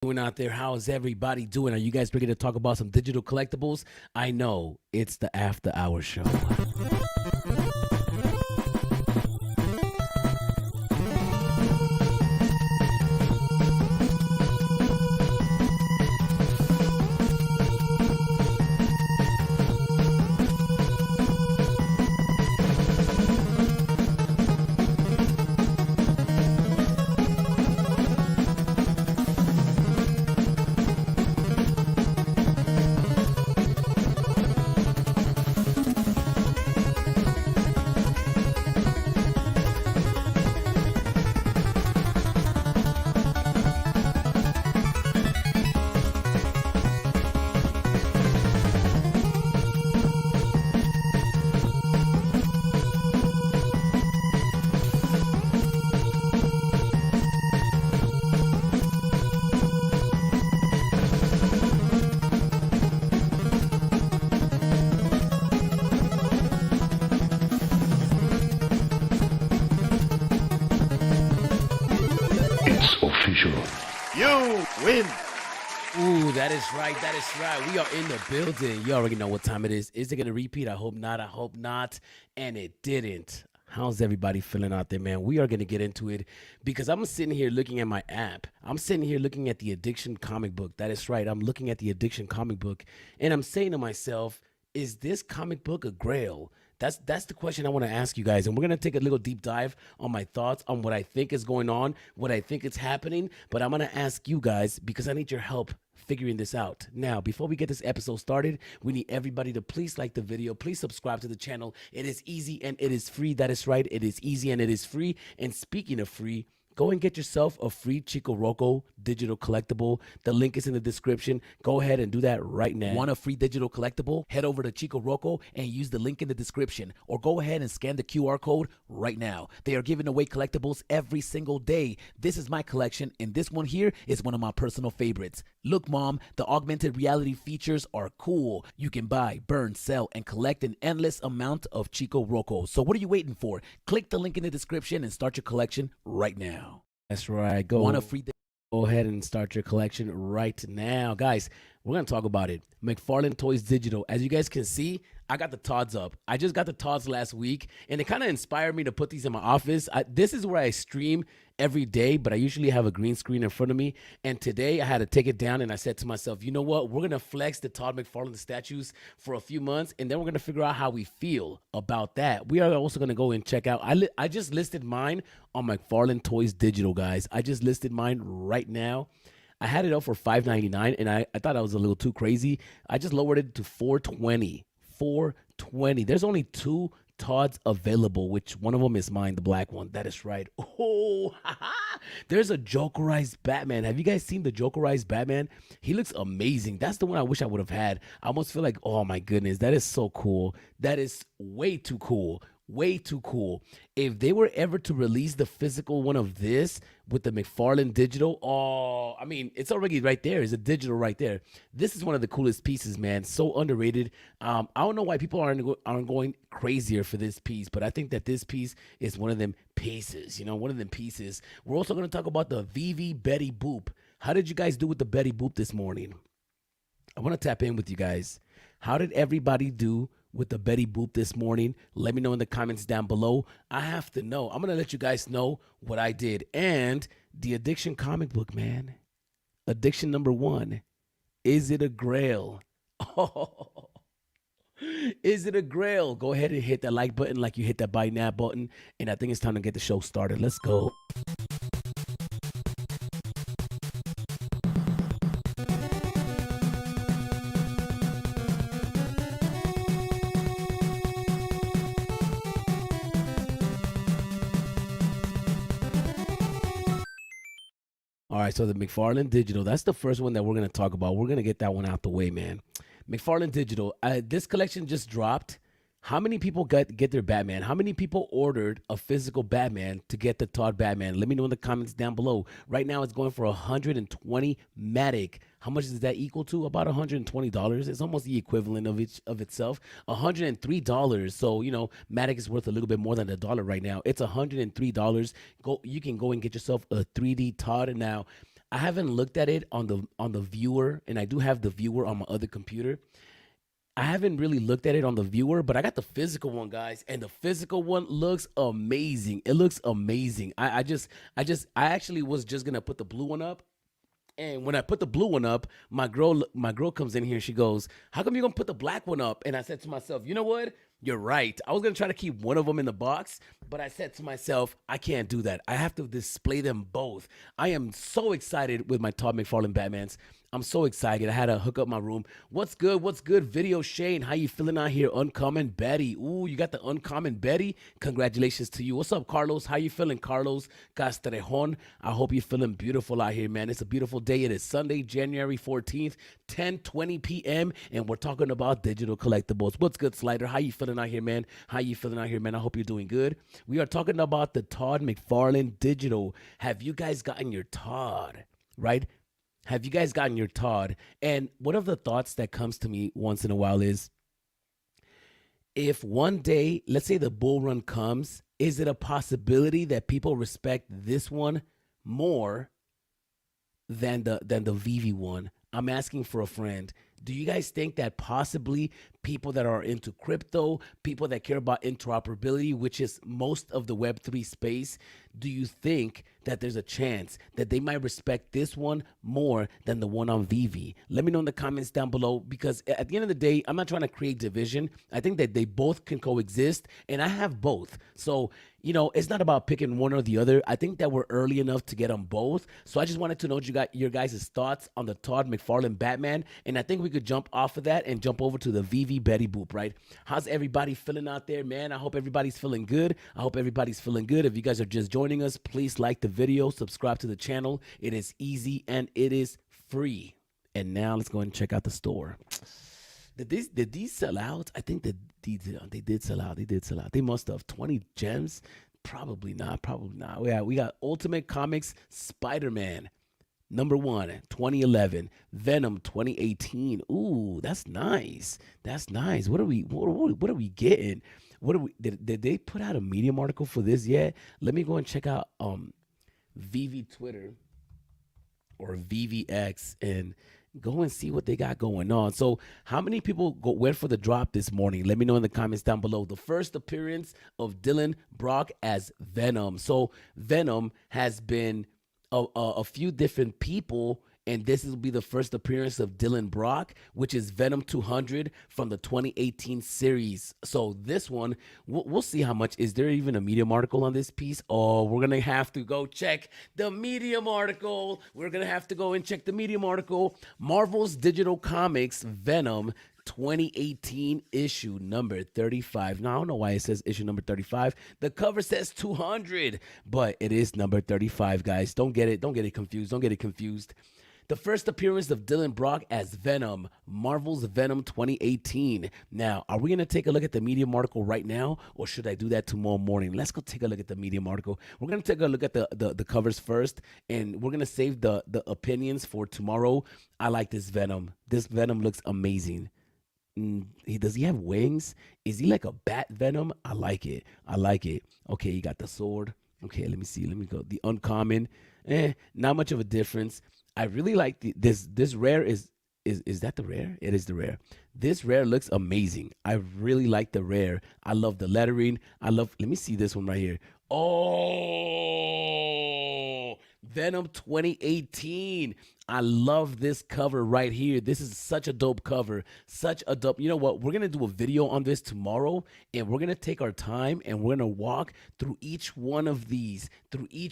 Doing out there? How is everybody doing? Are you guys ready to talk about some digital collectibles? I know it's the After Hour Show. It's official. You win. Ooh, that is right. That is right. We are in the building. You already know what time it is. Is it going to repeat? I hope not. I hope not. And it didn't. How's everybody feeling out there, man? We are going to get into it because I'm sitting here looking at my app. I'm sitting here looking at the Addiction comic book. That is right. I'm looking at the Addiction comic book and I'm saying to myself, is this comic book a grail? That's the question I want to ask you guys. And we're going to take a little deep dive on my thoughts on what I think is going on, what I think is happening. But I'm going to ask you guys because I need your help figuring this out. Now, before we get this episode started, we need everybody to please like the video. Please subscribe to the channel. It is easy and it is free. That is right. It is easy and it is free. And speaking of free, go and get yourself a free Chico Roco digital collectible. The link is in the description. Go ahead and do that right now. Want a free digital collectible? Head over to Chico Roco and use the link in the description. Or go ahead and scan the QR code right now. They are giving away collectibles every single day. This is my collection, and this one here is one of my personal favorites. Look, Mom, the augmented reality features are cool. You can buy, burn, sell, and collect an endless amount of Chico Roco. So what are you waiting for? Click the link in the description and start your collection right now. That's right. Go ahead and start your collection right now. Guys, we're going to talk about it. McFarlane Toys Digital. As you guys can see, I got the Tods up. I just got the Tods last week, and it kind of inspired me to put these in my office. This is where I stream every day, but I usually have a green screen in front of me. And today I had to take it down, and I said to myself, you know what? We're going to flex the Todd McFarlane statues for a few months, and then we're going to figure out how we feel about that. We are also going to go and check out. I just listed mine on McFarlane Toys Digital, guys. I just listed mine right now. I had it up for $5.99, and I thought I was a little too crazy. I just lowered it to $4.20. $4.20. There's only two Todds available, which one of them is mine, the black one. That is right. Oh, there's a Jokerized Batman. Have you guys seen the Jokerized Batman? He looks amazing. That's the one I wish I would have had. I almost feel like, oh my goodness, that is so cool. That is way too cool. Way too cool. If they were ever to release the physical one of this with the McFarlane digital, oh, I mean, it's already right there. It's a digital right there. This is one of the coolest pieces, man. So underrated. I don't know why people aren't going crazier for this piece, but I think that this piece is one of them pieces. You know, one of them pieces. We're also going to talk about the VV Betty Boop. How did you guys do with the Betty Boop this morning? I want to tap in with you guys. How did everybody do with the Betty Boop this morning? Let me know in the comments down below. I have to know. I'm going to let you guys know what I did. And the Addiction comic book, man. Addiction number 1. Is it a grail? Oh, is it a grail? Go ahead and hit that like button like you hit that buy now button. And I think it's time to get the show started. Let's go. All right, so the McFarlane Digital, that's the first one that we're going to talk about. We're going to get that one out the way, man. McFarlane Digital, this collection just dropped. How many people get their Batman? How many people ordered a physical Batman to get the Todd Batman? Let me know in the comments down below. Right now, it's going for 120 Matic. How much does that equal to? About $120. It's almost the equivalent of itself. $103. So, you know, Matic is worth a little bit more than $1 right now. It's $103. You can go and get yourself a 3D Todd. And now, I haven't looked at it on the viewer, and I do have the viewer on my other computer. I haven't really looked at it on the viewer, but I got the physical one, guys, and the physical one looks amazing. It looks amazing. I actually was just gonna put the blue one up, and when I put the blue one up, my girl comes in here and she goes, "How come you gonna put the black one up?" And I said to myself, "You know what? You're right. I was gonna try to keep one of them in the box, but I said to myself, I can't do that. I have to display them both. I am so excited with my Todd McFarlane Batmans. I'm so excited. I had to hook up my room. What's good? What's good? Video Shane, how you feeling out here? Uncommon Betty. Ooh, you got the Uncommon Betty. Congratulations to you. What's up, Carlos? How you feeling, Carlos Castrejon? I hope you're feeling beautiful out here, man. It's a beautiful day. It is Sunday, January 14th, 10:20 p.m., and we're talking about digital collectibles. What's good, Slider? How you feeling out here, man? How you feeling out here, man? I hope you're doing good. We are talking about the Todd McFarlane Digital. Have you guys gotten your Todd, right? Have you guys gotten your Todd? And one of the thoughts that comes to me once in a while is, if one day, let's say the bull run comes, is it a possibility that people respect this one more than the VV one? I'm asking for a friend. Do you guys think that possibly people that are into crypto, people that care about interoperability, which is most of the Web3 space, do you think that there's a chance that they might respect this one more than the one on VV? Let me know in the comments down below, because at the end of the day, I'm not trying to create division. I think that they both can coexist, and I have both. So, it's not about picking one or the other. I think that we're early enough to get them both. So I just wanted to know what you got your guys' thoughts on the Todd McFarlane Batman. And I think we could jump off of that and jump over to the VV Betty Boop, right? How's everybody feeling out there, man? I hope everybody's feeling good. I hope everybody's feeling good. If you guys are just joining us, please like the video, subscribe to the channel. It is easy and it is free. And now let's go ahead and check out the store. Did these sell out? I think that they did sell out. They did sell out. They must have 20 gems. Probably not. Probably not. We got Ultimate Comics Spider-Man #1 2011, Venom 2018. Ooh, that's nice. That's nice. What are we getting? What are we did they put out a Medium article for this yet? Let me go and check out VV Twitter or VVX and go and see what they got going on. So how many people went for the drop this morning? Let me know in the comments down below. The first appearance of Dylan Brock as Venom. So Venom has been a few different people, and this will be the first appearance of Dylan Brock, which is Venom 200 from the 2018 series. So this one, we'll see how much. Is there even a Medium article on this piece? Oh, we're going to have to go check the Medium article. We're going to have to go and check the Medium article. Marvel's Digital Comics Venom 2018 issue number 35. Now, I don't know why it says issue number 35. The cover says 200, but it is number 35, guys. Don't get it confused. Don't get it confused. The first appearance of Dylan Brock as Venom, Marvel's Venom 2018. Now, are we going to take a look at the Medium article right now, or should I do that tomorrow morning? Let's go take a look at the Medium article. We're going to take a look at the covers first, and we're going to save the opinions for tomorrow. I like this Venom. This Venom looks amazing. Does he have wings? Is he like a bat Venom? I like it. I like it. Okay, he got the sword. Okay, let me see. Let me go. The uncommon. Not much of a difference. I really like this rare is that the rare? It is the rare. This rare looks amazing. I really like the rare. I love the lettering. Let me see this one right here. Oh, Venom 2018. I love this cover right here. This is such a dope cover. Such a dope. You know what? We're going to do a video on this tomorrow, and we're going to take our time, and we're going to walk through each one of these.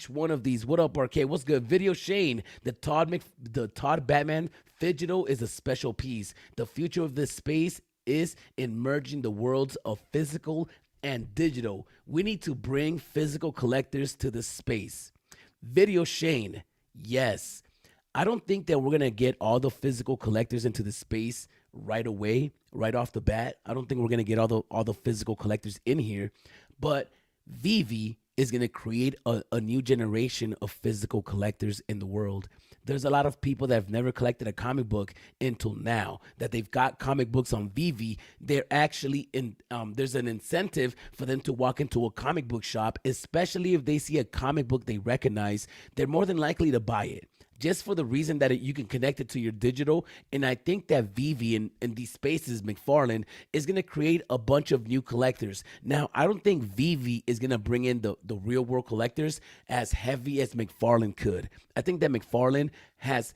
What up, Arcade? What's good? Video Shane. The Todd Batman Digital is a special piece. The future of this space is in merging the worlds of physical and digital. We need to bring physical collectors to the space. Video Shane, yes. I don't think that we're going to get all the physical collectors into the space right away, right off the bat. I don't think we're going to get all the physical collectors in here, but Vivi is going to create a new generation of physical collectors in the world. There's a lot of people that have never collected a comic book until now, that they've got comic books on Vivi. They're actually there's an incentive for them to walk into a comic book shop, especially if they see a comic book they recognize. They're more than likely to buy it. just for the reason that you can connect it to your digital. And I think that Vivi and these spaces, McFarlane, is going to create a bunch of new collectors. Now, I don't think Vivi is going to bring in the real world collectors as heavy as McFarlane could. I think that McFarlane has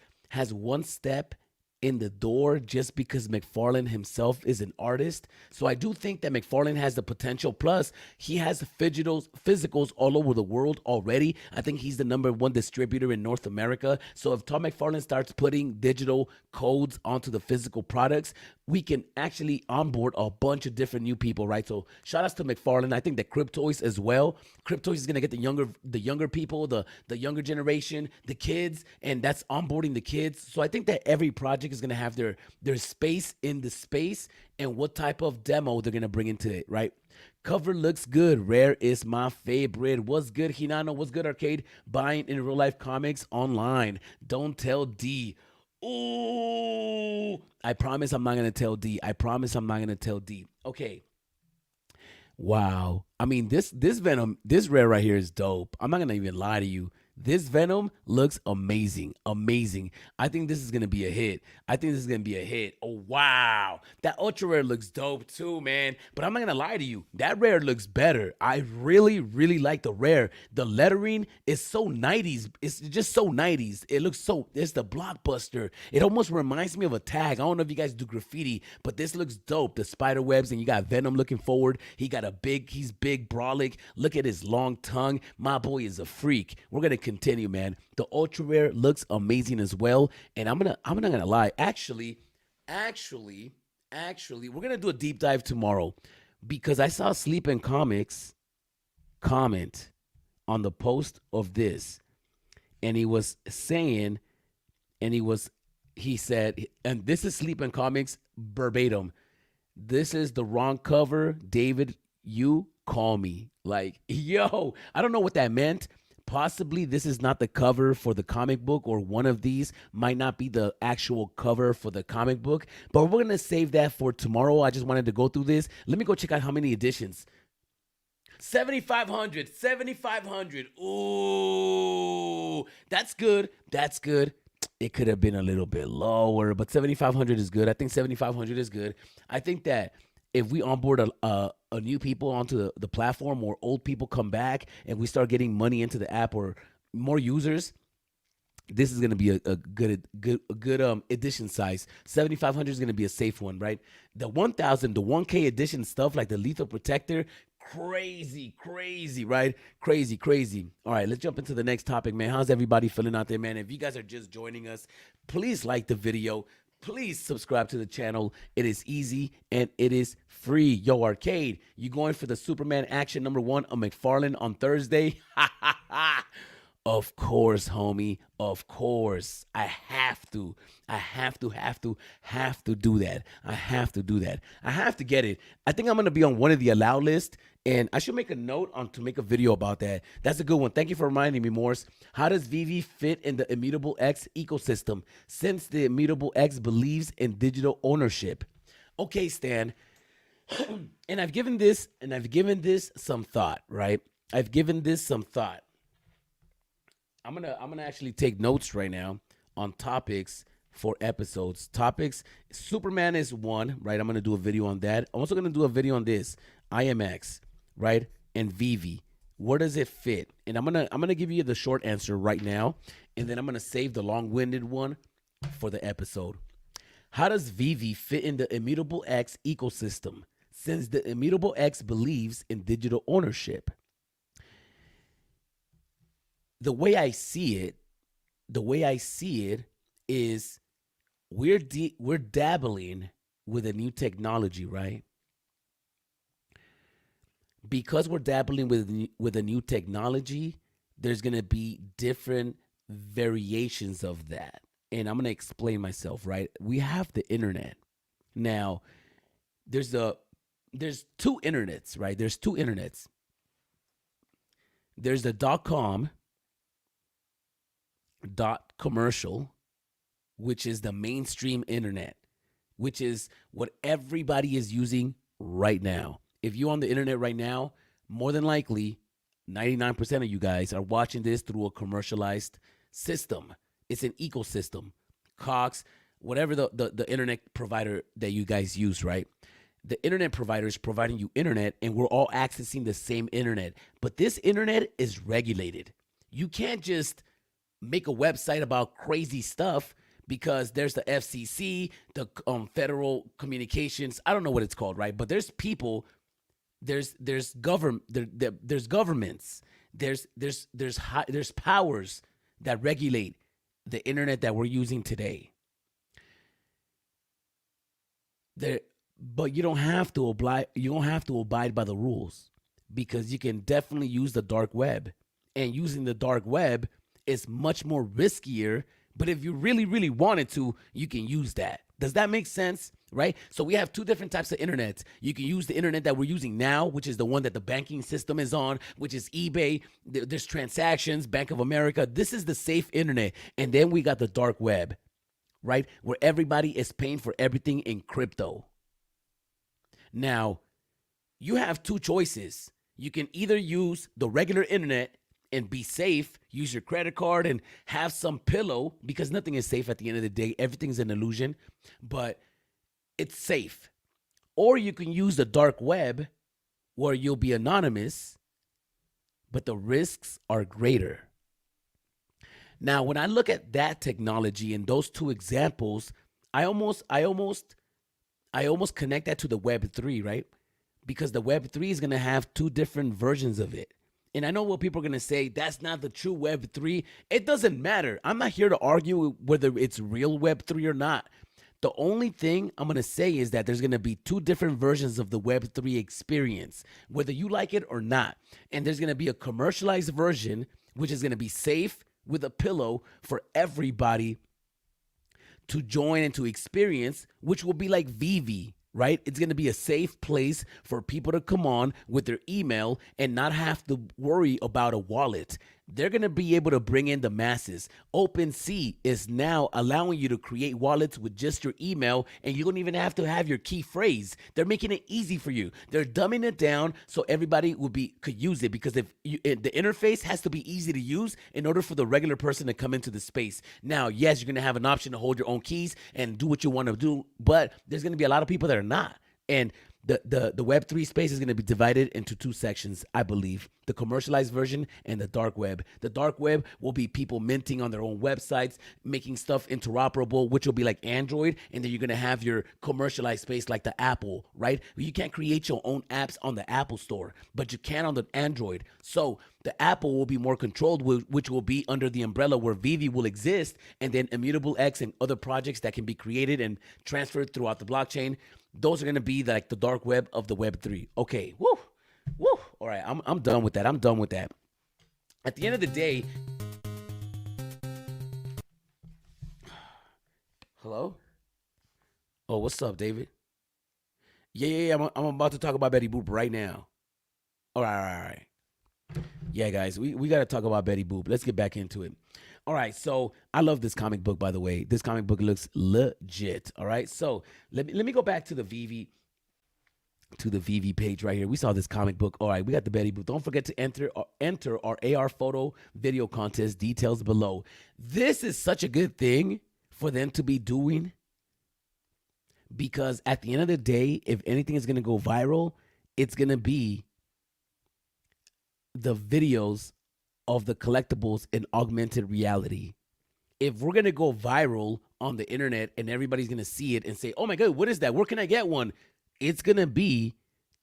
one step in the door just because McFarlane himself is an artist. So I do think that McFarlane has the potential. Plus, he has physicals all over the world already. I think he's the #1 distributor in North America. So if Tom McFarlane starts putting digital codes onto the physical products, we can actually onboard a bunch of different new people, right? So shout outs to McFarlane. I think that Cryptoys as well. Cryptoys is gonna get the younger people, the younger generation, the kids, and that's onboarding the kids. So I think that every project is gonna have their space in the space and what type of demo they're gonna bring into it, right? Cover looks good. Rare is my favorite. What's good, Hinano? What's good, Arcade? Buying in real life comics online. Don't tell D. Ooh, I promise I'm not gonna tell D. I promise I'm not gonna tell D. Okay. Wow. I mean, this Venom, this rare right here is dope. I'm not gonna even lie to you. This Venom looks amazing. Amazing. I think this is going to be a hit. I think this is going to be a hit. Oh, wow. That ultra rare looks dope too, man. But I'm not going to lie to you. That rare looks better. I really, really like the rare. The lettering is so 90s. It's just so 90s. It looks so, it's the blockbuster. It almost reminds me of a tag. I don't know if you guys do graffiti, but this looks dope. The spider webs, and you got Venom looking forward. He's big, brolic. Look at his long tongue. My boy is a freak. We're going to continue, man. The ultra rare looks amazing as well, and I'm not gonna lie. Actually, we're gonna do a deep dive tomorrow because I saw Sleep and Comics comment on the post of this, and he was saying, he said, and this is Sleep and Comics verbatim. This is the wrong cover, David. You call me. Like, yo, I don't know what that meant. Possibly this is not the cover for the comic book, or one of these might not be the actual cover for the comic book, but we're going to save that for tomorrow. I just wanted to go through this. Let me go check out how many editions. 7,500. Ooh, that's good. It could have been a little bit lower, but 7,500 is good. I think 7,500 is good. I think that if we onboard a new people onto the platform, or old people come back and we start getting money into the app, or more users, this is going to be a good edition size. 7,500 is going to be a safe one, right? The 1,000, the 1K edition stuff like the Lethal Protector, crazy, right? Crazy. All right, let's jump into the next topic, man. How's everybody feeling out there, man? If you guys are just joining us, please like the video. Please subscribe to the channel. It is easy and it is free. Yo, Arcade, you going for the Superman action #1 on McFarlane on Thursday? Of course, homie. Of course. I have to do that. I have to get it. I think I'm going to be on one of the allow list, and I should make a note to make a video about that. That's a good one. Thank you for reminding me, Morse. How does Vivi fit in the Immutable X ecosystem, since the Immutable X believes in digital ownership? Okay, Stan. And I've given this some thought, right? I'm gonna actually take notes right now on topics for episodes. Topics. Superman is one, right? I'm gonna do a video on that. I'm also gonna do a video on this IMX, right? And Vivi. Where does it fit? And I'm gonna give you the short answer right now, and then I'm gonna save the long-winded one for the episode. How does Vivi fit in the Immutable X ecosystem, since the Immutable X believes in digital ownership? The way I see it is we're dabbling with a new technology, right? Because we're dabbling with a new technology, there's going to be different variations of that. And I'm going to explain myself, right? We have the internet. Now, there's two internets, right? There's two internets. There's the .com, .commercial, which is the mainstream internet, which is what everybody is using right now. If you're on the internet right now, more than likely, 99% of you guys are watching this through a commercialized system. It's an ecosystem. Cox, whatever the internet provider that you guys use, right? The internet provider is providing you internet, and we're all accessing the same internet. But this internet is regulated. You can't just make a website about crazy stuff because there's the FCC, the Federal Communications. I don't know what it's called, right? But there's people, there's there's governments, there's powers that regulate the internet that we're using today. There, but you don't have to oblige. You don't have to abide by the rules because you can definitely use the dark web, and using the dark web is much more riskier. But if you really, really wanted to, you can use that. Does that make sense? Right? So we have two different types of internets. You can use the internet that we're using now, which is the one that the banking system is on, which is eBay. There's transactions, Bank of America. This is the safe internet. And then we got the dark web, right? Where everybody is paying for everything in crypto. Now, you have two choices. You can either use the regular internet and be safe, use your credit card and have some pillow, because nothing is safe at the end of the day. Everything's an illusion, but it's safe. Or you can use the dark web where you'll be anonymous, but the risks are greater. Now, when I look at that technology and those two examples, I almost connect that to the Web3, right? Because the Web3 is going to have two different versions of it. And I know what people are going to say, that's not the true Web3. It doesn't matter. I'm not here to argue whether it's real Web3 or not. The only thing I'm going to say is that there's going to be two different versions of the Web3 experience, whether you like it or not. And there's going to be a commercialized version, which is going to be safe with a pillow for everybody to join and to experience, which will be like Vivi, right? It's going to be a safe place for people to come on with their email and not have to worry about a wallet. They're going to be able to bring in the masses. OpenSea is now allowing you to create wallets with just your email, and you don't even have to have your key phrase. They're making it easy for you. They're dumbing it down so everybody could use it, because the interface has to be easy to use in order for the regular person to come into the space. Now, yes, you're going to have an option to hold your own keys and do what you want to do, but there's going to be a lot of people that are not. And the Web3 space is going to be divided into two sections, I believe. The commercialized version and the dark web. The dark web will be people minting on their own websites, making stuff interoperable, which will be like Android. And then you're going to have your commercialized space like the Apple, right? You can't create your own apps on the Apple Store, but you can on the Android. So the Apple will be more controlled, which will be under the umbrella where Vivi will exist, and then Immutable X and other projects that can be created and transferred throughout the blockchain. Those are going to be like the dark web of the Web3. Okay, woo. All right, I'm done with that. At the end of the day, hello? Oh, what's up, David? Yeah. I'm about to talk about Betty Boop right now. All right. Yeah, guys, we got to talk about Betty Boop. Let's get back into it. All right, so I love this comic book, by the way. This comic book looks legit. All right, so let me go back to the Vivi page right here. We saw this comic book. All right, we got the Betty Boop. Don't forget to enter our AR photo video contest details below. This is such a good thing for them to be doing, because at the end of the day, if anything is going to go viral, it's going to be the videos of the collectibles in augmented reality. If we're going to go viral on the internet and everybody's going to see it and say, oh my God, what is that? Where can I get one? It's going to be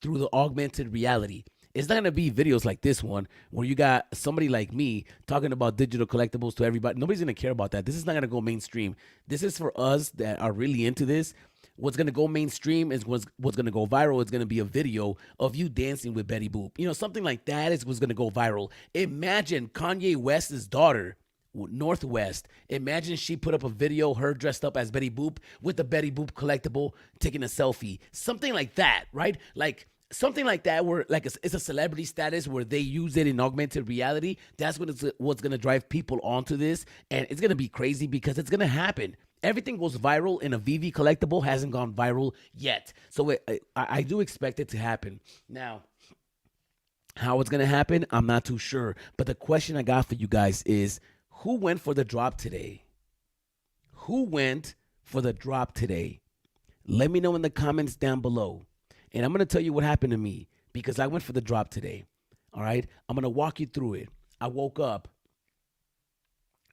through the augmented reality. It's not going to be videos like this one where you got somebody like me talking about digital collectibles to everybody. Nobody's going to care about that. This is not going to go mainstream. This is for us that are really into this. What's going to go mainstream is what's going to go viral. It's going to be a video of you dancing with Betty Boop. You know, something like that is what's going to go viral. Imagine Kanye West's daughter, Northwest. Imagine she put up a video, her dressed up as Betty Boop with the Betty Boop collectible, taking a selfie. Something like that, right? Like something like that where like it's a celebrity status where they use it in augmented reality. That's what's going to drive people onto this. And it's going to be crazy because it's going to happen. Everything goes viral, and a VV collectible hasn't gone viral yet. So I do expect it to happen. Now, how it's going to happen, I'm not too sure. But the question I got for you guys is, who went for the drop today? Who went for the drop today? Let me know in the comments down below. And I'm going to tell you what happened to me because I went for the drop today. All right. I'm going to walk you through it. I woke up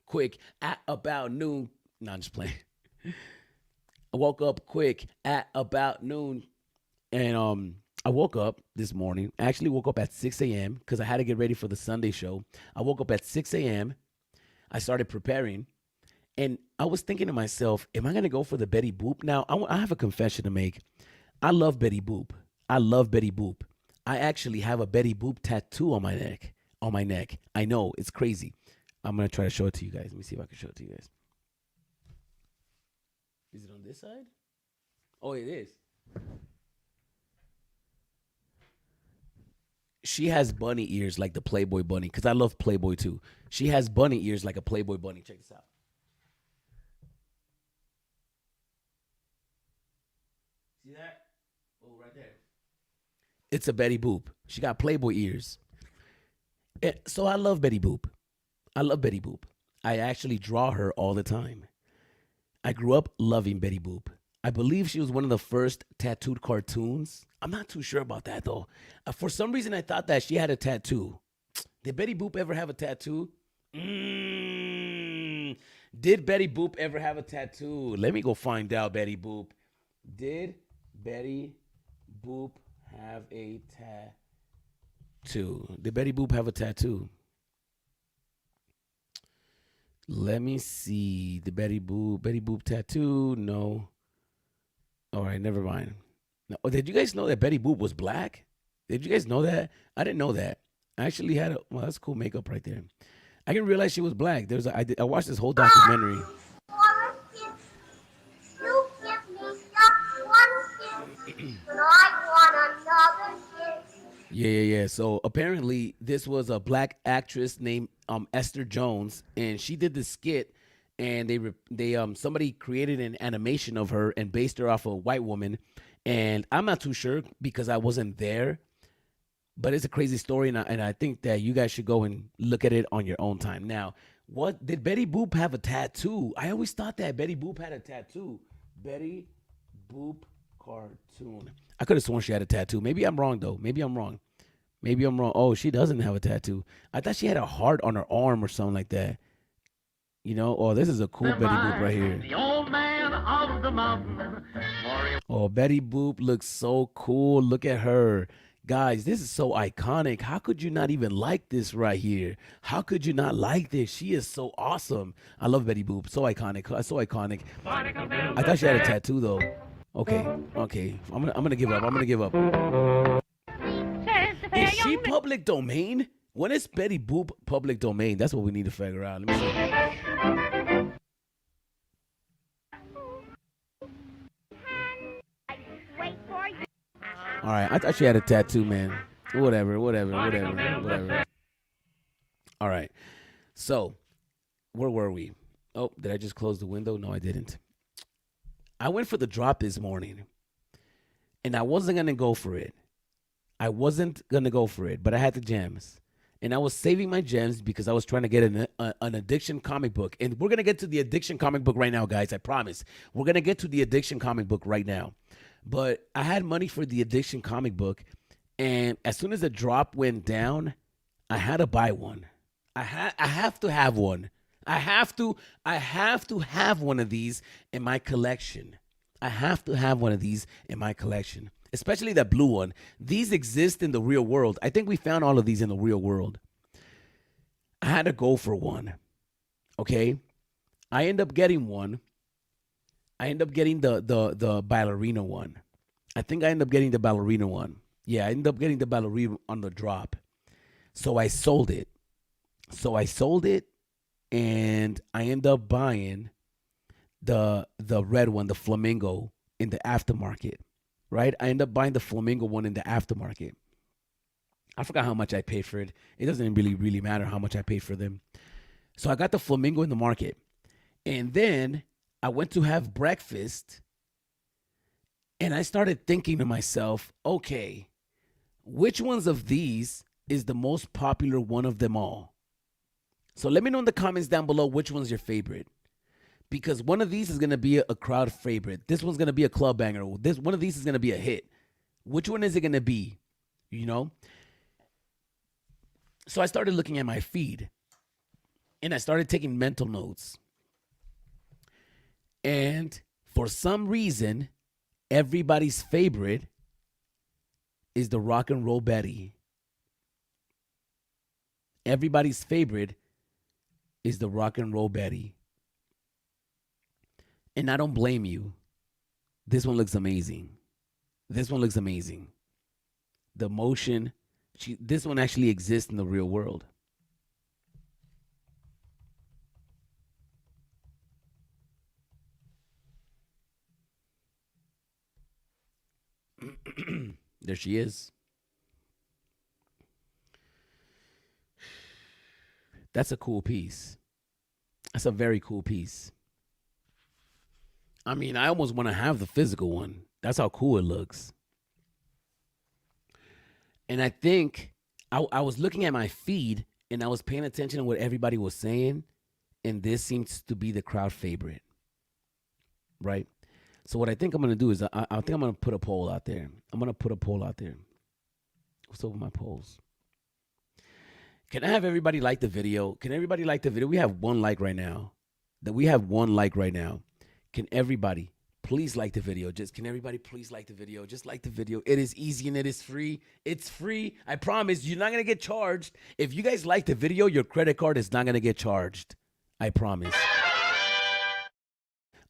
quick at about noon. No, I'm just playing. I woke up quick at about noon. And I woke up this morning. I actually woke up at 6 a.m. because I had to get ready for the Sunday show. I woke up at 6 a.m. I started preparing. And I was thinking to myself, am I going to go for the Betty Boop? Now, I have a confession to make. I love Betty Boop. I love Betty Boop. I actually have a Betty Boop tattoo on my neck. On my neck. I know, it's crazy. I'm going to try to show it to you guys. Let me see if I can show it to you guys. Is it on this side? Oh, it is. She has bunny ears like the Playboy bunny because I love Playboy too. She has bunny ears like a Playboy bunny. Check this out. See that? Oh, right there. It's a Betty Boop. She got Playboy ears. So I love Betty Boop. I love Betty Boop. I actually draw her all the time. I grew up loving Betty Boop. I believe she was one of the first tattooed cartoons. I'm not too sure about that though. For some reason, I thought that she had a tattoo. Did Betty Boop ever have a tattoo? Did Betty Boop ever have a tattoo? Let me go find out, Betty Boop. Did Betty Boop have a tattoo? Did Betty Boop have a tattoo? Let me see. The Betty Boop tattoo? No. All right, never mind. Now, did you guys know that Betty Boop was black? Did you guys know that? I didn't know that. I actually had a, well, that's cool makeup right there. I didn't realize she was black. I watched this whole documentary. Yeah. So apparently this was a black actress named Esther Jones, and she did this skit, and they somebody created an animation of her and based her off a white woman, and I'm not too sure because I wasn't there, but it's a crazy story, and I think that you guys should go and look at it on your own time. Now, what did Betty Boop have a tattoo? I always thought that Betty Boop had a tattoo. Betty Boop cartoon. I could have sworn she had a tattoo. Maybe I'm wrong though. Maybe I'm wrong. Oh, she doesn't have a tattoo. I thought she had a heart on her arm or something like that. You know, oh, this is a cool Betty Boop right here. The old man of the mountain. Oh, Betty Boop looks so cool. Look at her. Guys, this is so iconic. How could you not even like this right here? How could you not like this? She is so awesome. I love Betty Boop. So iconic. So iconic. I thought she had a tattoo though. Okay. I'm gonna give up. Is she public domain? When is Betty Boop public domain? That's what we need to figure out. Let me see. All right, I thought she had a tattoo, man. Whatever. All right. So, where were we? Oh, did I just close the window? No, I didn't. I went for the drop this morning, and I wasn't going to go for it. But I had the gems. And I was saving my gems because I was trying to get an addiction comic book. And we're going to get to the addiction comic book right now, guys. I promise. We're going to get to the addiction comic book right now. But I had money for the addiction comic book. And as soon as the drop went down, I had to buy one. I have to have one. I have to have one of these in my collection. Especially that blue one. These exist in the real world. I think we found all of these in the real world. I had to go for one. Okay? I end up getting one. I end up getting the ballerina one. I think I end up getting the ballerina one. Yeah, I end up getting the ballerina on the drop. So I sold it. And I end up buying the red one, the flamingo, in the aftermarket. Right? I end up buying the flamingo one in the aftermarket. I forgot how much I paid for it. It doesn't really matter how much I paid for them. So I got the flamingo in the market. And then I went to have breakfast. And I started thinking to myself, okay, which ones of these is the most popular one of them all? So let me know in the comments down below which one's your favorite. because one of these is gonna be a crowd favorite. This one's gonna be a club banger. This one of these is gonna be a hit. Which one is it gonna be? You know. So I started looking at my feed, and I started taking mental notes. And for some reason, everybody's favorite is the Rock and Roll Betty. Everybody's favorite is the Rock and Roll Betty. And I don't blame you. This one looks amazing. This one looks amazing. The motion, this one actually exists in the real world. There she is. That's a cool piece. That's a very cool piece. I mean, I almost want to have the physical one. That's how cool it looks. And I think I was looking at my feed and I was paying attention to what everybody was saying. And this seems to be the crowd favorite. Right? So what I think I'm going to do is I think I'm going to put a poll out there. What's up with my polls? Can I have everybody like the video? Can everybody like the video? We have one like right now. Can everybody please like the video? Can everybody please like the video? Just like the video. It is easy and it is free. It's free. I promise you're not going to get charged. If you guys like the video, your credit card is not going to get charged. I promise.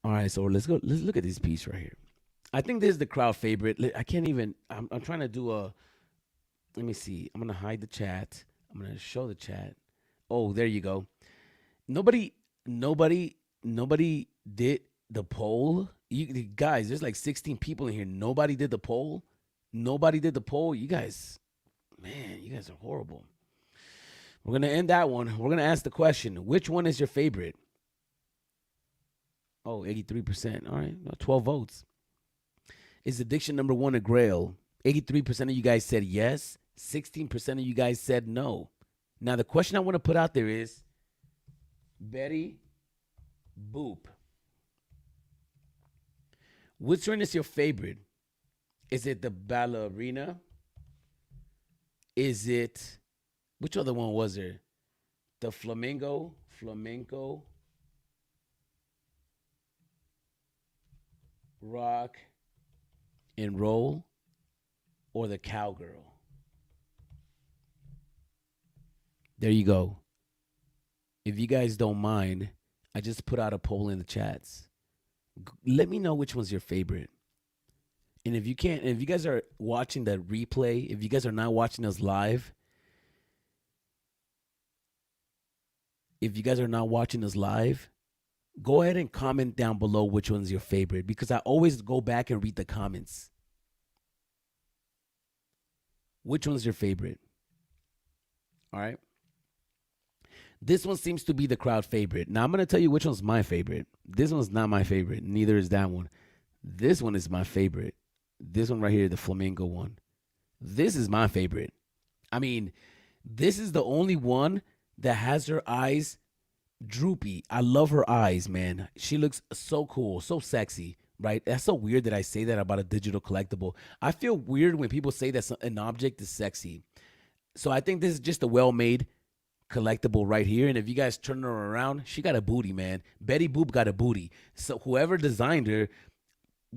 All right, so let's look at this piece right here. I think this is the crowd favorite. I can't even, I'm trying to do let me see. I'm going to hide the chat. I'm going to show the chat. Oh, there you go. Nobody did the poll. You guys, there's like 16 people in here. Nobody did the poll. You guys, man, you guys are horrible. We're going to end that one. We're going to ask the question, which one is your favorite? Oh, 83%. All right, 12 votes. Is addiction number one a grail? 83% of you guys said yes. 16% of you guys said no. Now, the question I want to put out there is, Betty Boop, which one is your favorite? Is it the ballerina? Is it, which other one was there? The flamenco, rock and roll, or the cowgirl? There you go. If you guys don't mind, I just put out a poll in the chats. Let me know which one's your favorite. And if you guys are watching the replay, if you guys are not watching us live, go ahead and comment down below which one's your favorite, because I always go back and read the comments. Which one's your favorite? All right. This one seems to be the crowd favorite. Now, I'm going to tell you which one's my favorite. This one's not my favorite. Neither is that one. This one is my favorite. This one right here, the flamenco one. This is my favorite. I mean, this is the only one that has her eyes droopy. I love her eyes, man. She looks so cool, so sexy, right? That's so weird that I say that about a digital collectible. I feel weird when people say that an object is sexy. So I think this is just a well-made collectible right here. And if you guys turn her around, she got a booty, man. Betty Boop got a booty. So whoever designed her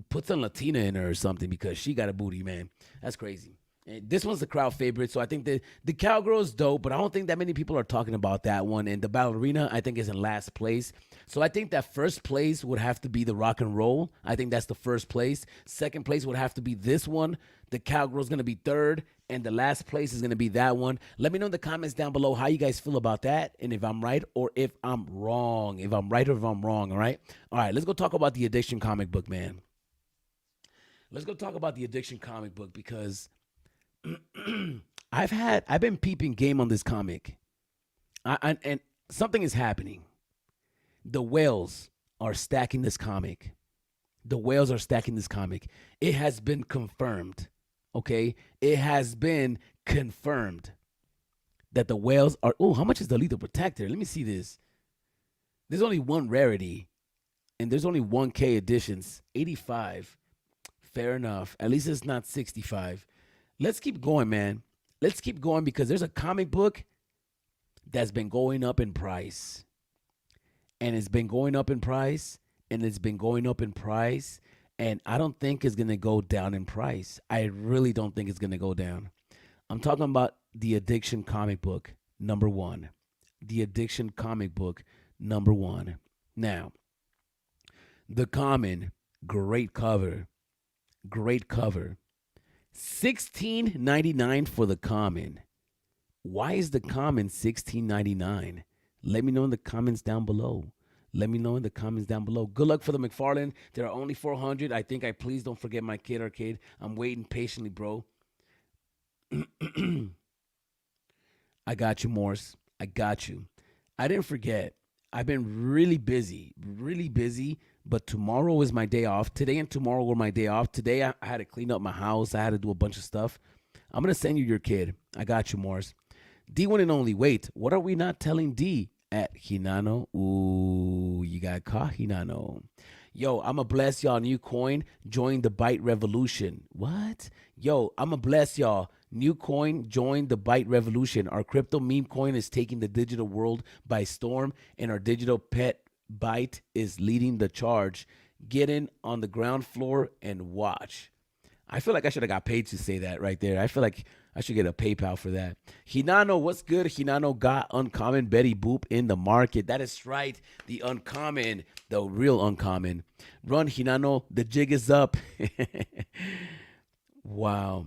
put some Latina in her or something, because she got a booty, man. That's crazy. And this one's the crowd favorite. So I think the cowgirl is dope, but I don't think that many people are talking about that one. And the ballerina, I think, is in last place. So I think that first place would have to be the rock and roll. I think that's the first place. Second place would have to be this one. The cowgirl is going to be third. And the last place is going to be that one. Let me know in the comments down below how you guys feel about that, and if I'm right or if I'm wrong. If I'm right or if I'm wrong, all right? All right, let's go talk about the Addiction comic book, man. Let's go talk about the Addiction comic book, because I've been peeping game on this comic. And something is happening. The whales are stacking this comic. It has been confirmed. Okay, it has been confirmed that the whales are. Oh, how much is the lethal protector? Let me see this. There's only one rarity. and there's only 1K editions. 85. Fair enough. At least it's not 65. Let's keep going, man. Let's keep going because there's a comic book that's been going up in price. And it's been going up in price. And it's been going up in price. And I don't think it's going to go down in price. I really don't think it's going to go down. I'm talking about the Addiction comic book, number one. The Addiction comic book, number one. Now, the Common, great cover. Great cover. $16.99 for the Common. Why is the Common $16.99? Let me know in the comments down below. Let me know in the comments down below. Good luck for the McFarlane. There are only 400. I think please don't forget my kid arcade. I'm waiting patiently, bro. I got you, Morse. I got you. I didn't forget. I've been really busy, but tomorrow is my day off. Today and tomorrow were my day off. Today I had to clean up my house. I had to do a bunch of stuff. I'm going to send you your kid. I got you, Morse. D1 and only. Wait, what are we not telling D at Hinano? Ooh, you got caught, Hinano. Yo, I'ma bless y'all. New coin. Join the Byte Revolution. What? Yo, I'ma bless y'all. New coin. Join the Byte Revolution. Our crypto meme coin is taking the digital world by storm, and our digital pet Byte is leading the charge. Get in on the ground floor and watch. I feel like I should have got paid to say that right there. I feel like I should get a PayPal for that. Hinano, what's good? Hinano got Uncommon Betty Boop in the market. That is right. The Uncommon, the real Uncommon. Run, Hinano. The jig is up. Wow.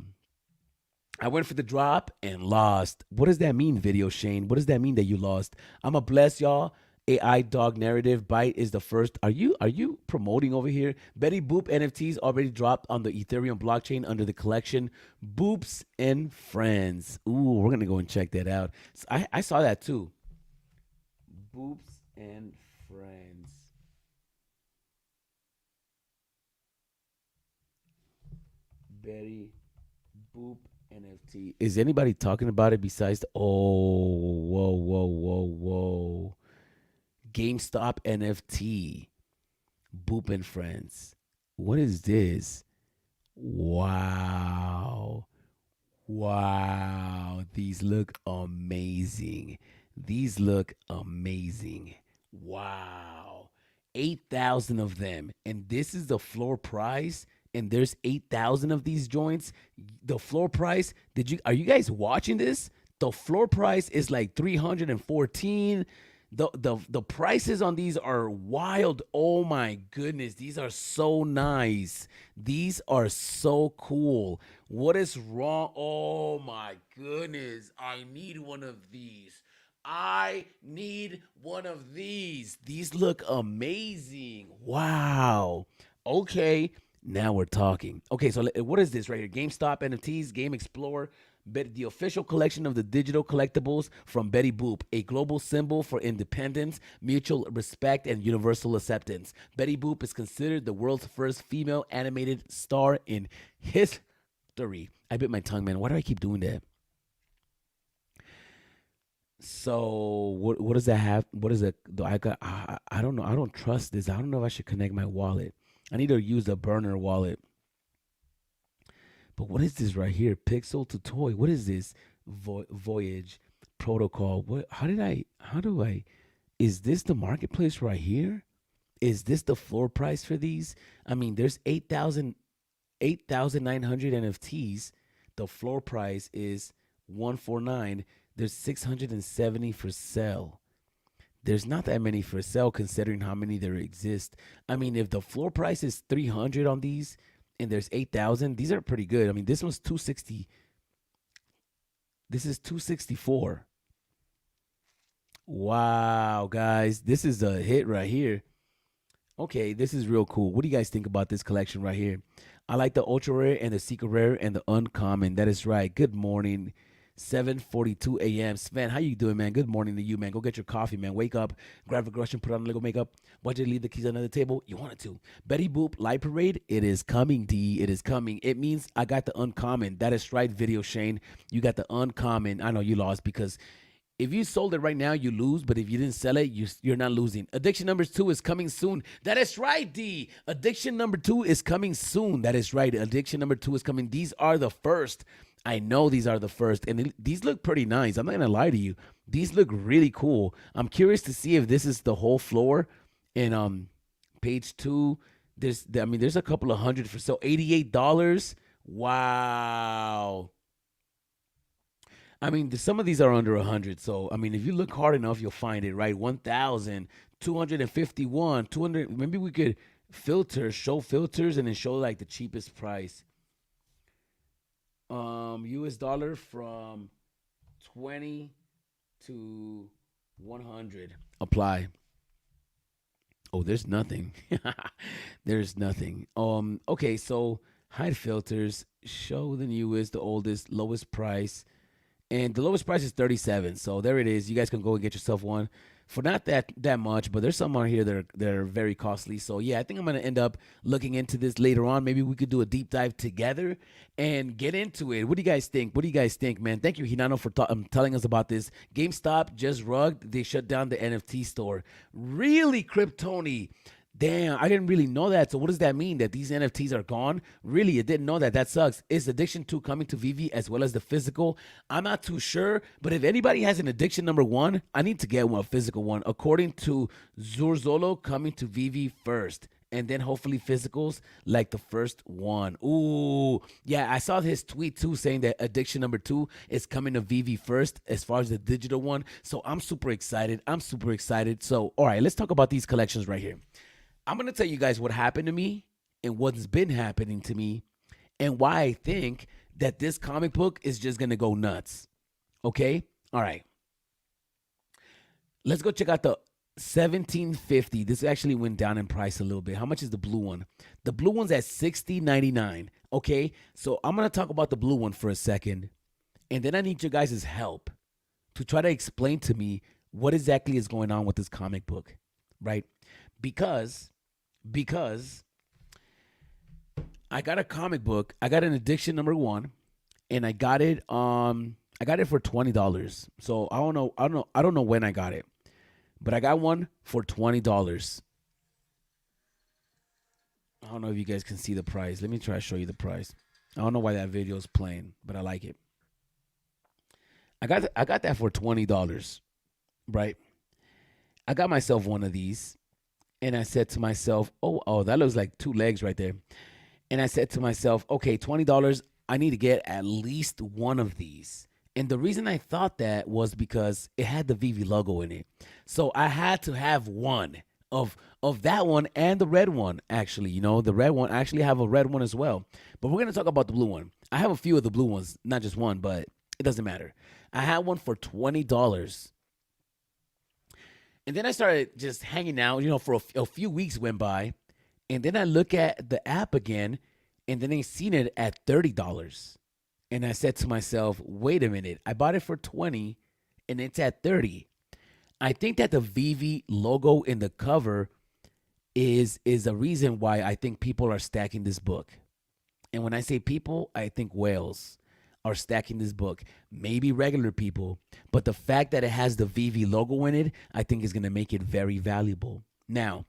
I went for the drop and lost. What does that mean, Video Shane? What does that mean that you lost? I'ma bless y'all. AI dog narrative Byte is the first. Are you promoting over here? Betty Boop NFTs already dropped on the Ethereum blockchain under the collection Boops and Friends. Ooh, we're gonna go and check that out. So I saw that too. Boops and Friends. Betty Boop NFT. Is anybody talking about it besides whoa. GameStop NFT. Boop and Friends. What is this? Wow. These look amazing. Wow. 8,000 of them. And this is the floor price. And there's 8,000 of these joints. The floor price, are you guys watching this? The floor price is like 314. The prices on these are wild. Oh my goodness. These are so nice. These are so cool. What is wrong? Oh my goodness. I need one of these. These look amazing. Wow. Okay. Now we're talking. Okay, so what is this right here? GameStop NFTs, Game Explorer, the official collection of the digital collectibles from Betty Boop, a global symbol for independence, mutual respect, and universal acceptance. Betty Boop is considered the world's first female animated star in history. I bit my tongue, man. Why do I keep doing that? So what does that have? What is it? I don't know. I don't trust this. I don't know if I should connect my wallet. I need to use a burner wallet. But what is this right here? Pixel to toy. What is this? Voyage protocol. Is this the marketplace right here? Is this the floor price for these? I mean, there's 8,900 NFTs. The floor price is 149. There's 670 for sale. There's not that many for sale considering how many there exist. I mean, if the floor price is 300 on these and there's 8,000, these are pretty good. I mean, this one's 260. This is 264. Wow, guys, this is a hit right here. Okay, this is real cool. What do you guys think about this collection right here? I like the ultra rare and the secret rare and the uncommon. That is right. Good morning. 7:42 a.m. Sven, how you doing, man? Good morning to you, man. Go get your coffee, man. Wake up, grab a brush and put on Lego makeup. Why'd you leave the keys under the table? You wanted to. Betty Boop Light Parade, it is coming, D. It is coming. It means I got the uncommon. That is right, Video Shane. You got the uncommon. I know you lost because If you sold it right now, you lose. But if you didn't sell it, you're not losing. Addiction number 2 is coming soon. That is right, D. Addiction number 2 is coming soon. That is right. Addiction number 2 is coming. These are the first. I know these are the first. And these look pretty nice. I'm not going to lie to you. These look really cool. I'm curious to see if this is the whole floor. And page 2, there's a couple of hundred for sale. $88. Wow. I mean, some of these are under 100. So, I mean, if you look hard enough, you'll find it, right? 1,251, 200. Maybe we could show filters, and then show like the cheapest price. US dollar from 20 to 100. Apply. Oh, there's nothing. There's nothing. Okay, so hide filters. Show the newest, the oldest, lowest price. And the lowest price is 37. So there it is. You guys can go and get yourself one for not that much, but there's some on here that are very costly. So yeah, I think I'm going to end up looking into this later on. Maybe we could do a deep dive together and get into it. What do you guys think? What do you guys think, man? Thank you, Hinano, for telling us about this. GameStop just rugged. They shut down the NFT store. Really, Kryptoni? Damn, I didn't really know that. So what does that mean? That these NFTs are gone? Really, I didn't know that. That sucks. Is Addiction 2 coming to Vivi as well as the physical? I'm not too sure. But if anybody has an Addiction number 1, I need to get one, a physical one. According to Zurzolo, coming to Vivi first. And then hopefully physicals like the first one. Ooh, yeah, I saw his tweet too saying that Addiction number 2 is coming to Vivi first as far as the digital one. So I'm super excited. So, all right, let's talk about these collections right here. I'm going to tell you guys what happened to me and what's been happening to me and why I think that this comic book is just going to go nuts. Okay? All right. Let's go check out the 1750. This actually went down in price a little bit. How much is the blue one? The blue one's at $60.99. Okay? So I'm going to talk about the blue one for a second. And then I need your guys' help to try to explain to me what exactly is going on with this comic book. Right? Because I got a comic book. I got an Addiction number 1, and I got it for $20. So I don't know when I got it. But I got one for $20. I don't know if you guys can see the price. Let me try to show you the price. I don't know why that video is playing, but I like it. I got that for $20, right? I got myself one of these. And I said to myself, oh, that looks like 2 legs right there. And I said to myself, okay, $20, I need to get at least one of these. And the reason I thought that was because it had the Vivi logo in it. So I had to have one of that one and the red one, actually. You know, the red one, I actually have a red one as well. But we're going to talk about the blue one. I have a few of the blue ones, not just one, but it doesn't matter. I had one for $20. And then I started just hanging out, you know, for a few weeks went by. And then I look at the app again, and then I seen it at $30. And I said to myself, wait a minute. I bought it for $20, and it's at $30. I think that the Vivi logo in the cover is a reason why I think people are stacking this book. And when I say people, I think whales are stacking this book. Maybe regular people, but the fact that it has the Vivi logo in it, I think is going to make it very valuable. Now,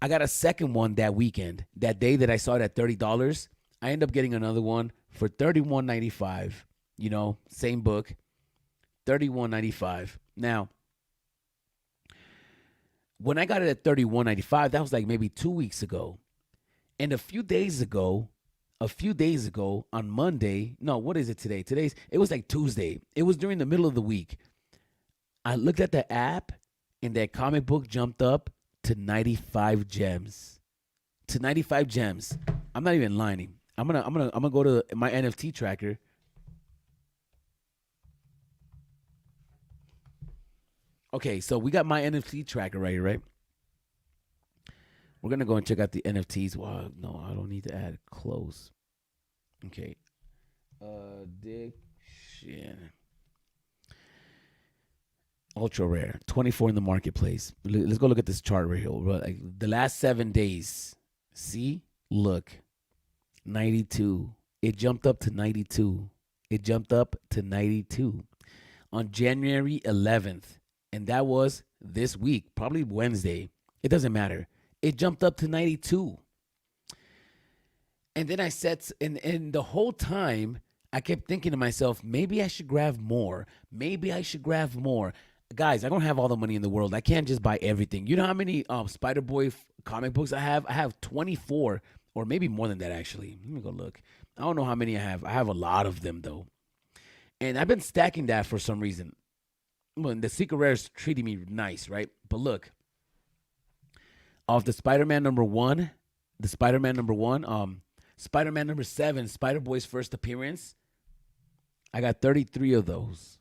I got a second one that weekend. That day that I saw it at $30, I end up getting another one for $31.95. You know, same book, $31.95. Now, when I got it at $31.95, that was like maybe 2 weeks ago. And a few days ago on Monday, no, what is it today? It was like Tuesday. It was during the middle of the week. I looked at the app, and that comic book jumped up to 95 gems. To 95 gems. I'm not even lying. I'm gonna go to my NFT tracker. Okay, so we got my NFT tracker right here, right? We're going to go and check out the NFTs. Wow, no, I don't need to add close. Okay. Addiction. Ultra rare. 24 in the marketplace. Let's go look at this chart right here. Like the last 7 days. See? Look. 92. It jumped up to 92. on January 11th, and that was this week, probably Wednesday. It doesn't matter. It jumped up to 92. And then I said, and the whole time I kept thinking to myself, maybe I should grab more. Maybe I should grab more. Guys, I don't have all the money in the world. I can't just buy everything. You know how many Spider Boy comic books I have? I have 24, or maybe more than that, actually. Let me go look. I don't know how many I have. I have a lot of them, though. And I've been stacking that for some reason. Well, the Secret Rare's treating me nice, right? But look, of the Spider-Man number one, Spider-Man number 7, Spider-Boy's first appearance, I got 33 of those.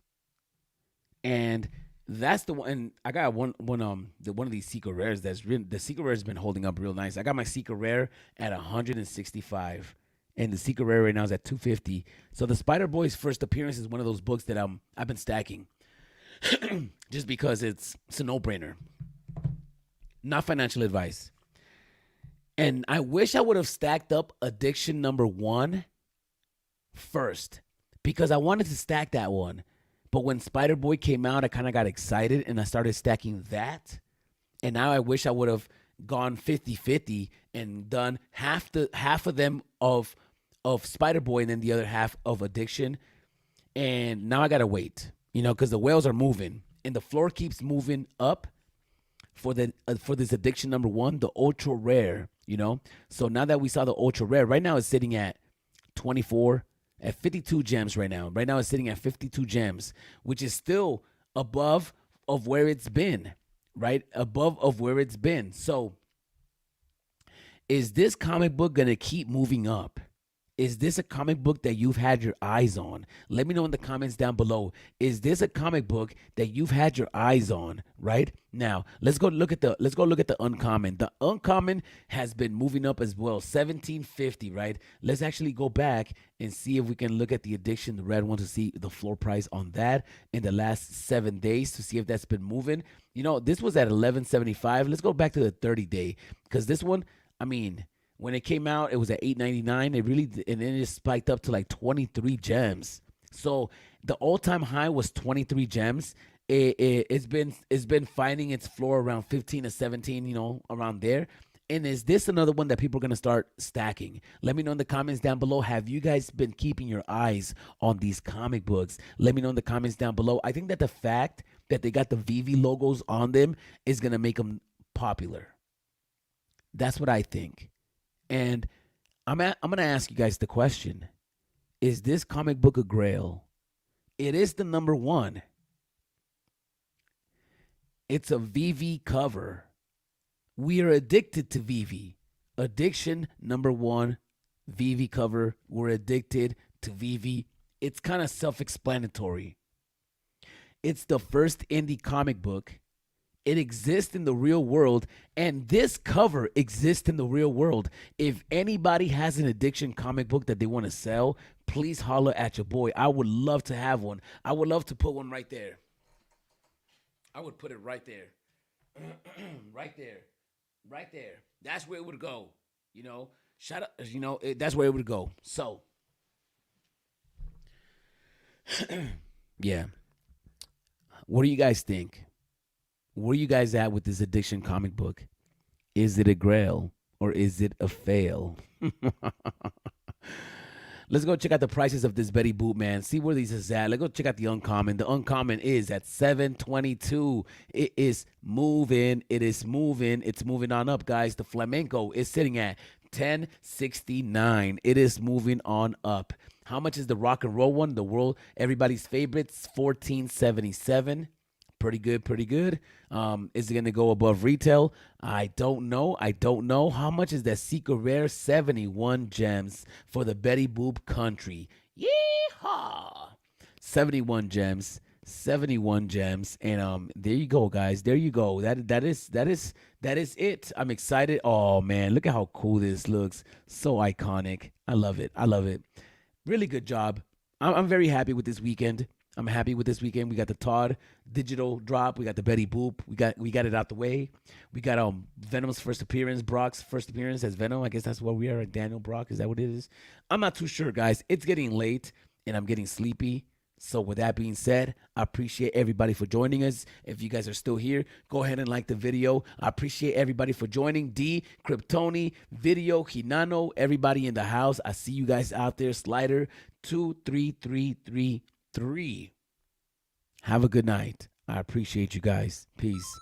And that's the one. And I got one of these Secret Rares that's really, the Secret Rare has been holding up real nice. I got my Secret Rare at 165. And the Secret Rare right now is at 250. So the Spider-Boy's first appearance is one of those books that I've been stacking. Just because it's a no-brainer. Not financial advice. And I wish I would have stacked up Addiction number 1 first, because I wanted to stack that one. But when Spider-Boy came out, I kind of got excited and I started stacking that. And now I wish I would have gone 50-50 and done half of them of Spider-Boy and then the other half of Addiction. And now I got to wait, because the whales are moving and the floor keeps moving up for this Addiction number 1, the ultra rare, So now that we saw the ultra rare, right now it's sitting at 24, at 52 gems right now. Right now it's sitting at 52 gems, which is still above of where it's been, right? Above of where it's been. So is this comic book going to keep moving up? Is this a comic book that you've had your eyes on? Let me know in the comments down below. Is this a comic book that you've had your eyes on? Right now, let's go look at the uncommon. The uncommon has been moving up as well, 1750. Right. Let's actually go back and see if we can look at the Addiction, the red one, to see the floor price on that in the last 7 days to see if that's been moving. This was at 1175. Let's go back to the 30-day because this one, when it came out, it was at $8.99. And then it spiked up to like 23 gems. So the all-time high was 23 gems. It's been finding its floor around 15 to 17, around there. And is this another one that people are gonna start stacking? Let me know in the comments down below. Have you guys been keeping your eyes on these comic books? Let me know in the comments down below. I think that the fact that they got the VV logos on them is gonna make them popular. That's what I think. And I'm going to ask you guys the question. Is this comic book a grail? It is the number 1. It's a VV cover. We are addicted to VV. Addiction number 1, VV cover. We're addicted to VV. It's kind of self-explanatory. It's the first indie comic book. It exists in the real world, and this cover exists in the real world. If anybody has an Addiction comic book that they want to sell, please holler at your boy. I would love to have one. I would love to put one right there. I would put it right there. Right there. Right there. That's where it would go. Shut up. That's where it would go. So, yeah. What do you guys think? Where you guys at with this Addiction comic book? Is it a grail or is it a fail? Let's go check out the prices of this Betty Boop, man. See where these is at. Let's go check out the uncommon. The uncommon is at $722. It is moving. It is moving. It's moving on up, guys. The flamenco is sitting at $10.69. It is moving on up. How much is the rock and roll one? The world, everybody's favorites, $14.77. Pretty good, pretty good. Is it going to go above retail? I don't know. How much is that Secret Rare? 71 gems for the Betty Boop country. Yeehaw! 71 gems. 71 gems. And there you go, guys. There you go. That is it. I'm excited. Oh man, look at how cool this looks. So iconic. I love it. Really good job. I'm very happy with this weekend. I'm happy with this weekend. We got the Todd digital drop. We got the Betty Boop. We got it out the way. We got Venom's first appearance. Brock's first appearance as Venom. I guess that's what we are. Daniel Brock. Is that what it is? I'm not too sure, guys. It's getting late and I'm getting sleepy. So with that being said, I appreciate everybody for joining us. If you guys are still here, go ahead and like the video. I appreciate everybody for joining. D, Kryptoni, Video, Hinano, everybody in the house. I see you guys out there. Slider 23333. Have a good night. I appreciate you guys. Peace.